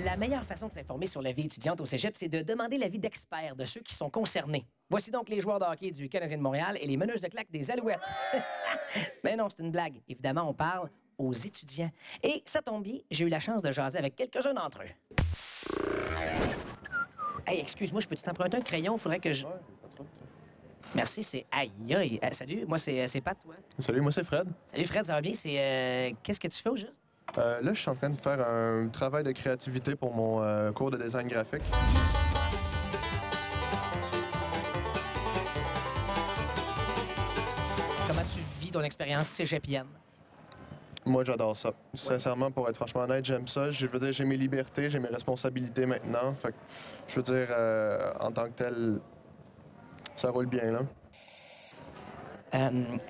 La meilleure façon de s'informer sur la vie étudiante au cégep, c'est de demander l'avis d'experts, de ceux qui sont concernés. Voici donc les joueurs de hockey du Canadien de Montréal et les meneuses de claques des Alouettes. Mais non, c'est une blague. Évidemment, on parle aux étudiants. Et ça tombe bien, j'ai eu la chance de jaser avec quelques-uns d'entre eux. Hey, excuse-moi, je peux t'emprunter un crayon? Faudrait que je... Merci, c'est... Aïe, aïe. Salut, moi, c'est Pat, toi. Salut, moi c'est Fred. Salut, Fred, ça va bien? C'est... Qu'est-ce que tu fais au juste? Là, je suis en train de faire un travail de créativité pour mon cours de design graphique. Comment tu vis ton expérience cégepienne? Moi, j'adore ça. Sincèrement, pour être franchement honnête, j'aime ça. Je veux dire, j'ai mes libertés, j'ai mes responsabilités maintenant. Fait que, je veux dire, en tant que tel, ça roule bien, là.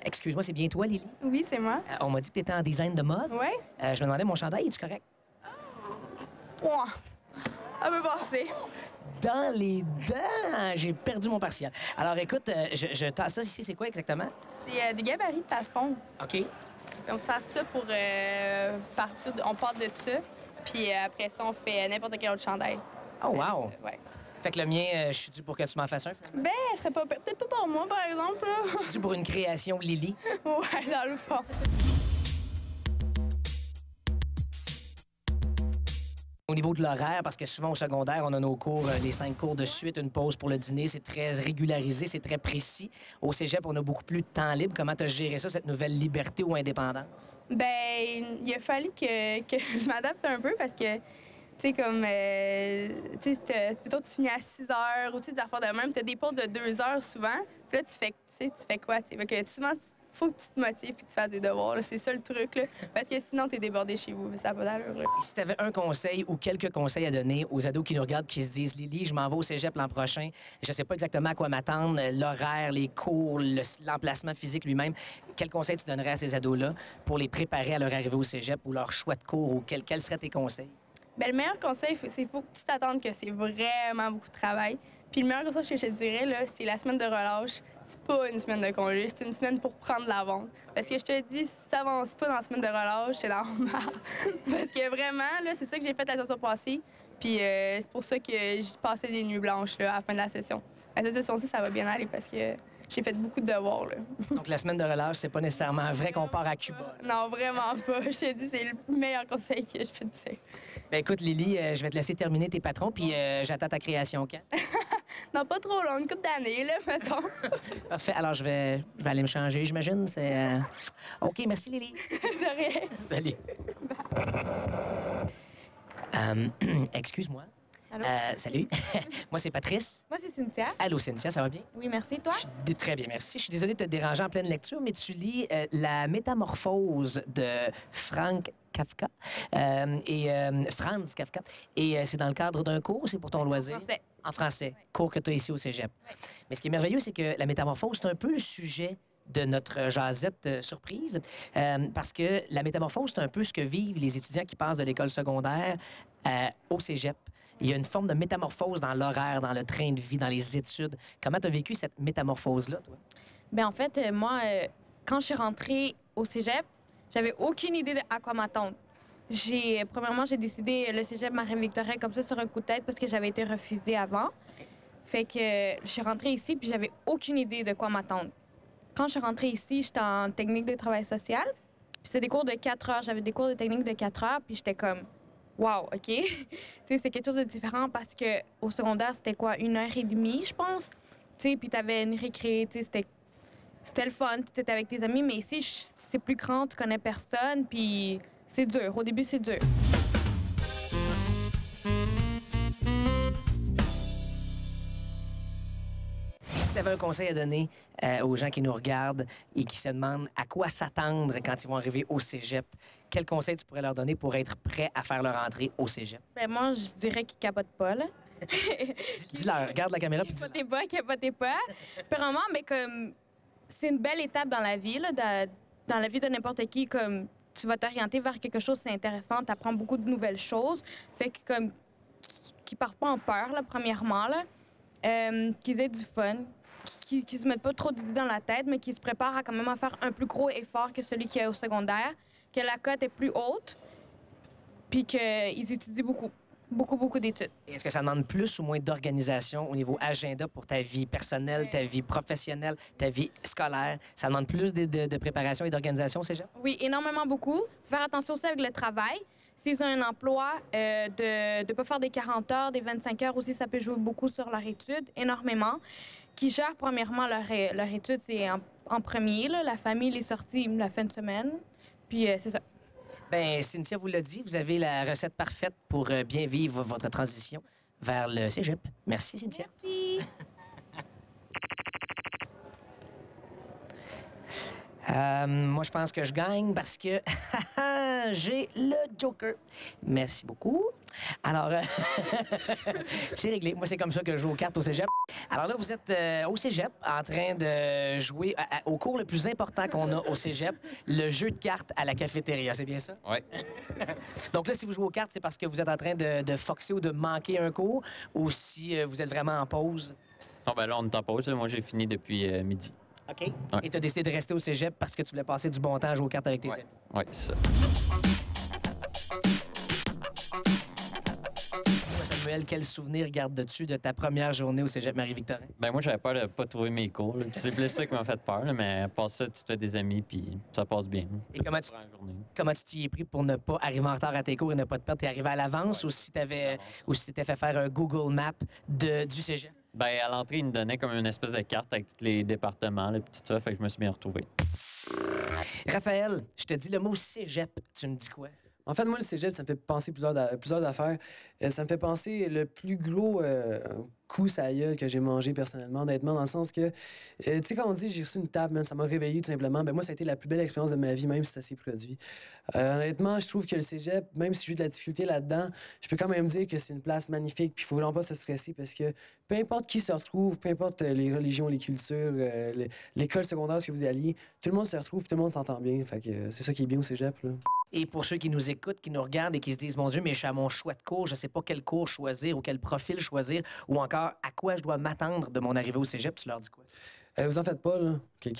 Excuse-moi, c'est bien toi, Lily? Oui, c'est moi. On m'a dit que tu étais en design de mode. Ouais? Je me demandais, mon chandail, es-tu correct? Ouah. Ça peut passer. Dans les dents! J'ai perdu mon partiel. Alors, écoute, ça ici, c'est quoi exactement? C'est des gabarits de patron. OK. On sert ça pour partir... On part de ça, puis après ça, on fait n'importe quel autre chandail. Oh, wow! Ouais. Fait que le mien, je suis dû pour que tu m'en fasses un, finalement. Ben, ce serait peut-être pas pour moi, par exemple, là. Je suis dû pour une création Lily. Ouais, dans le fond. Au niveau de l'horaire, parce que souvent au secondaire, on a nos cours, les 5 cours de suite, une pause pour le dîner, c'est très régularisé, c'est très précis. Au cégep, on a beaucoup plus de temps libre. Comment tu as géré ça, cette nouvelle liberté ou indépendance? Ben, il a fallu que je m'adapte un peu parce que, tu sais, comme, tu sais, plutôt tu finis à 6 heures ou tu sais, des affaires de même, tu as des pauses de 2 heures souvent. Puis là, tu fais quoi, tu sais? Fait que souvent, faut que tu te motives et que tu fasses des devoirs. C'est ça le truc, là. Parce que sinon, t'es débordé chez vous. Ça n'a pas d'allure, là. Et si tu avais un conseil ou quelques conseils à donner aux ados qui nous regardent, qui se disent « Lily, je m'en vais au cégep l'an prochain, je sais pas exactement à quoi m'attendre, l'horaire, les cours, l'emplacement physique lui-même », quel conseil tu donnerais à ces ados-là pour les préparer à leur arrivée au cégep ou leur choix de cours ou quels seraient tes conseils? Bien, le meilleur conseil, c'est qu'il faut que tu t'attendes que c'est vraiment beaucoup de travail. Puis le meilleur conseil que je te dirais, là, c'est la semaine de relâche. C'est pas une semaine de congé, c'est une semaine pour prendre l'avance. Parce que je te dis, si tu t'avances pas dans la semaine de relâche, c'est normal. Parce que vraiment, là, c'est ça que j'ai fait la session passée. Puis c'est pour ça que j'ai passé des nuits blanches là, à la fin de la session. La session-ci, ça va bien aller parce que j'ai fait beaucoup de devoirs, là. Donc, la semaine de relâche, c'est pas nécessairement vrai qu'on part à Cuba. Non, vraiment pas. Je te dis, c'est le meilleur conseil que je peux te dire. Ben écoute, Lily, je vais te laisser terminer tes patrons, puis j'attends ta création quand? Non, pas trop long, une couple d'années, là, mettons. Parfait. Alors, je vais aller me changer, j'imagine. C'est... OK, merci, Lily. De rien. Salut. Excuse-moi. Allô? Salut. Moi, c'est Patrice. Moi, c'est Cynthia. Allô, Cynthia, ça va bien? Oui, merci. Toi? Très bien, merci. Je suis désolé de te déranger en pleine lecture, mais tu lis La Métamorphose de Franz Kafka. Franz Kafka. Et c'est dans le cadre d'un cours ou c'est pour ton loisir? En français. En français. Oui. Cours que tu as ici au cégep. Oui. Mais ce qui est merveilleux, c'est que La Métamorphose, c'est un peu le sujet de notre jasette surprise, parce que la métamorphose, c'est un peu ce que vivent les étudiants qui passent de l'école secondaire au cégep. Il y a une forme de métamorphose dans l'horaire, dans le train de vie, dans les études. Comment tu as vécu cette métamorphose-là, toi? Bien, en fait, moi, quand je suis rentrée au cégep, j'avais aucune idée de à quoi m'attendre. Premièrement, j'ai décidé le cégep Marie-Victorin comme ça sur un coup de tête parce que j'avais été refusée avant. Fait que je suis rentrée ici puis j'avais aucune idée de quoi m'attendre. Quand je suis rentrée ici, j'étais en technique de travail social. Puis c'était des cours de 4 heures. J'avais des cours de technique de 4 heures. Puis j'étais comme, wow, OK. Tu sais, c'est quelque chose de différent parce que au secondaire, c'était quoi, 1h30, je pense. Tu sais, puis t'avais une récré. Tu sais, c'était le fun. Tu étais avec tes amis. Mais ici, c'est plus grand. Tu connais personne. Puis c'est dur. Au début, c'est dur. Si tu avais un conseil à donner aux gens qui nous regardent et qui se demandent à quoi s'attendre quand ils vont arriver au cégep, quel conseil tu pourrais leur donner pour être prêts à faire leur entrée au cégep? Ben moi, je dirais qu'ils capotent pas, là. Dis-leur, regarde la caméra puis dis-leur. Capotez pas. Puis vraiment, mais comme, c'est une belle étape dans la vie, là, dans la vie de n'importe qui, comme, tu vas t'orienter vers quelque chose c'est intéressant, tu apprends beaucoup de nouvelles choses. Fait que, comme, qu'ils partent pas en peur, là, premièrement, là. Qu'ils aient du fun, qu'ils se mettent pas trop d'idées dans la tête, mais qu'ils se préparent à quand même à faire un plus gros effort que celui qu'il y a au secondaire, que la cote est plus haute, puis qu'ils étudient beaucoup. Beaucoup, beaucoup d'études. Et est-ce que ça demande plus ou moins d'organisation au niveau agenda pour ta vie personnelle, ta vie professionnelle, ta vie scolaire? Ça demande plus de préparation et d'organisation au cégep? Oui, énormément beaucoup. Faire attention aussi avec le travail. S'ils ont un emploi, de ne pas faire des 40 heures, des 25 heures aussi, ça peut jouer beaucoup sur leur étude, énormément. Qui gèrent premièrement leur étude, c'est en premier, là, la famille, les sorties, la fin de semaine. Puis c'est ça. Bien, Cynthia vous l'a dit, vous avez la recette parfaite pour bien vivre votre transition vers le cégep. Merci, Cynthia. Merci. Moi, je pense que je gagne parce que j'ai le Joker. Merci beaucoup. Alors, c'est réglé. Moi, c'est comme ça que je joue aux cartes au cégep. Alors là, vous êtes au cégep en train de jouer au cours le plus important qu'on a au cégep, le jeu de cartes à la cafétéria. C'est bien ça? Oui. Donc là, si vous jouez aux cartes, c'est parce que vous êtes en train de foxer ou de manquer un cours ou si vous êtes vraiment en pause? Ah, ben là, on est en pause. Là. Moi, j'ai fini depuis midi. OK. Ouais. Et tu as décidé de rester au cégep parce que tu voulais passer du bon temps à jouer aux cartes avec tes Ouais. amis. Oui, c'est ça. Samuel, quel souvenir gardes-tu de ta première journée au cégep Marie-Victorin? Ben moi, j'avais peur de pas trouver mes cours. là. Puis c'est plus ça qui m'a fait peur. Là, mais à part ça, tu te fais des amis, puis ça passe bien. Et comment tu Première journée. Comment tu t'y es pris pour ne pas arriver en retard à tes cours et ne pas te perdre? T'es arrivé à l'avance ou si t'étais fait faire un Google Map du cégep? Ben à l'entrée, ils nous donnaient comme une espèce de carte avec tous les départements, là, puis tout ça. Fait que je me suis bien retrouvé. Raphaël, je te dis le mot cégep, tu me dis quoi? En fait, moi, le cégep, ça me fait penser plusieurs affaires. Ça me fait penser le plus gros coup à la gueule que j'ai mangé personnellement, honnêtement, dans le sens que, tu sais, quand on dit j'ai reçu une tape, man, ça m'a réveillé tout simplement, ben moi, ça a été la plus belle expérience de ma vie, même si ça s'est produit. Honnêtement, je trouve que le cégep, même si j'ai eu de la difficulté là-dedans, je peux quand même dire que c'est une place magnifique, puis il faut vraiment pas se stresser parce que peu importe qui se retrouve, peu importe les religions, les cultures, l'école secondaire, ce que vous y alliez, tout le monde se retrouve, tout le monde s'entend bien. Fait que c'est ça qui est bien au cégep, là. Et pour ceux qui nous écoutent, qui nous regardent et qui se disent, mon Dieu, mais je suis à mon choix de cours, je sais pas quel cours choisir ou quel profil choisir ou encore à quoi je dois m'attendre de mon arrivée au cégep, tu leur dis quoi? Vous en faites pas, là.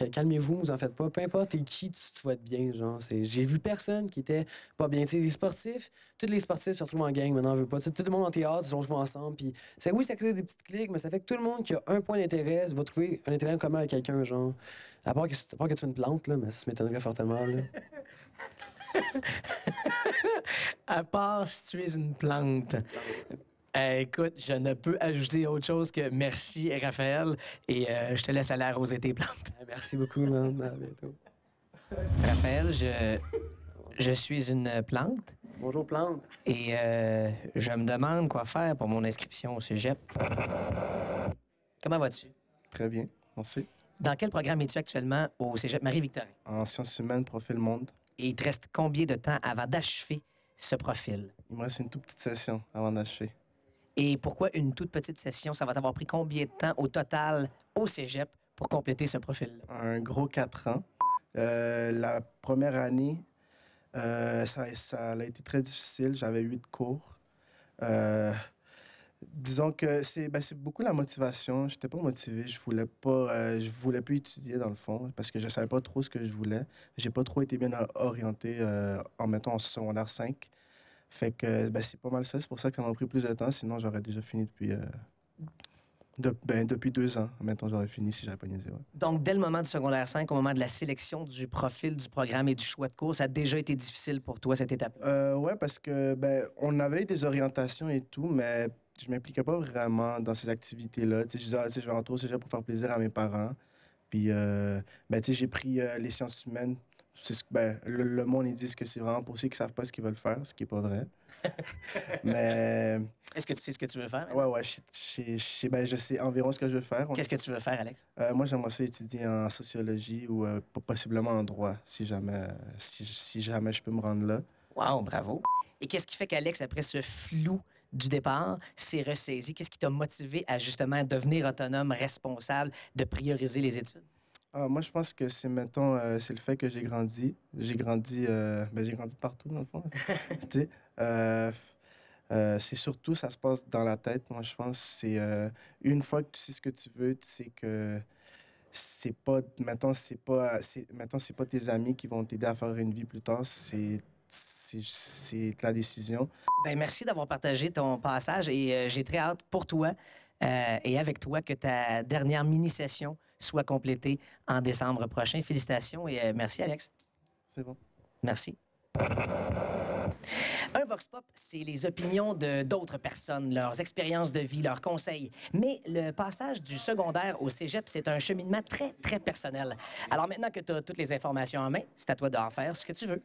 Calmez-vous, vous en faites pas. Peu importe t'es qui, tu vas être bien, genre. J'ai vu personne qui était pas bien. Tu sais, les sportifs, tous les sportifs se retrouvent en gang, maintenant, on veut pas. Tu sais, tout le monde en théâtre, ils se retrouvent ensemble. Puis, oui, ça crée des petites cliques, mais ça fait que tout le monde qui a un point d'intérêt va trouver un intérêt en commun avec quelqu'un, genre. À part que tu es une plante, là, mais ça m'étonnerait fortement, là. À part si tu es une plante. Écoute, je ne peux ajouter autre chose que merci, Raphaël, et je te laisse aller arroser tes plantes. Merci beaucoup, man. À bientôt. Raphaël, je suis une plante Bonjour, plante. et je me demande quoi faire pour mon inscription au cégep. Comment vas-tu? Très bien, merci. Dans quel programme es-tu actuellement au cégep Marie-Victorin? En sciences humaines, profil monde, Et il te reste combien de temps avant d'achever ce profil? il me reste une toute petite session avant d'achever. Et pourquoi une toute petite session? Ça va t'avoir pris combien de temps au total au cégep pour compléter ce profil-là? Un gros 4 ans. La première année, ça a été très difficile. J'avais 8 cours. Disons que c'est beaucoup la motivation. J'étais pas motivé. Je voulais plus étudier, dans le fond, parce que je savais pas trop ce que je voulais. J'ai pas trop été bien orienté en secondaire 5. Fait que c'est pas mal ça. C'est pour ça que ça m'a pris plus de temps. Sinon, j'aurais déjà fini depuis 2 ans. Maintenant, j'aurais fini si j'avais pas niaisé. Ouais. Donc, dès le moment du secondaire 5, au moment de la sélection du profil du programme et du choix de cours, ça a déjà été difficile pour toi, cette étape? Ouais, parce que on avait eu des orientations et tout, mais je m'impliquais pas vraiment dans ces activités-là. Tu sais, je disais, je vais rentrer au cégep pour faire plaisir à mes parents. Puis, tu sais, j'ai pris les sciences humaines. Le monde, ils disent que c'est vraiment pour ceux qui savent pas ce qu'ils veulent faire, ce qui est pas vrai. Mais, Est-ce que tu sais ce que tu veux faire? ouais, je sais environ ce que je veux faire. Qu'est-ce que tu veux faire, Alex? Moi, j'aimerais ça étudier en sociologie ou possiblement en droit, si jamais je peux me rendre là. Wow, bravo. Et qu'est-ce qui fait qu'Alex, après ce flou du départ, s'est ressaisi? Qu'est-ce qui t'a motivé à justement devenir autonome, responsable, de prioriser les études? Moi, je pense que c'est le fait que j'ai grandi. J'ai grandi de partout, dans le fond. Tu sais, c'est surtout, ça se passe dans la tête. Moi, je pense que c'est une fois que tu sais ce que tu veux, tu sais que c'est pas tes amis qui vont t'aider à faire une vie plus tard. C'est c'est la décision. Ben, merci d'avoir partagé ton passage et j'ai très hâte pour toi et avec toi que ta dernière mini-session soit complétée en décembre prochain. Félicitations et merci, Alex. C'est bon. Merci. Un Vox Pop, c'est les opinions de d'autres personnes, leurs expériences de vie, leurs conseils. Mais le passage du secondaire au cégep, c'est un cheminement très, très personnel. Alors maintenant que tu as toutes les informations en main, c'est à toi d'en faire ce que tu veux.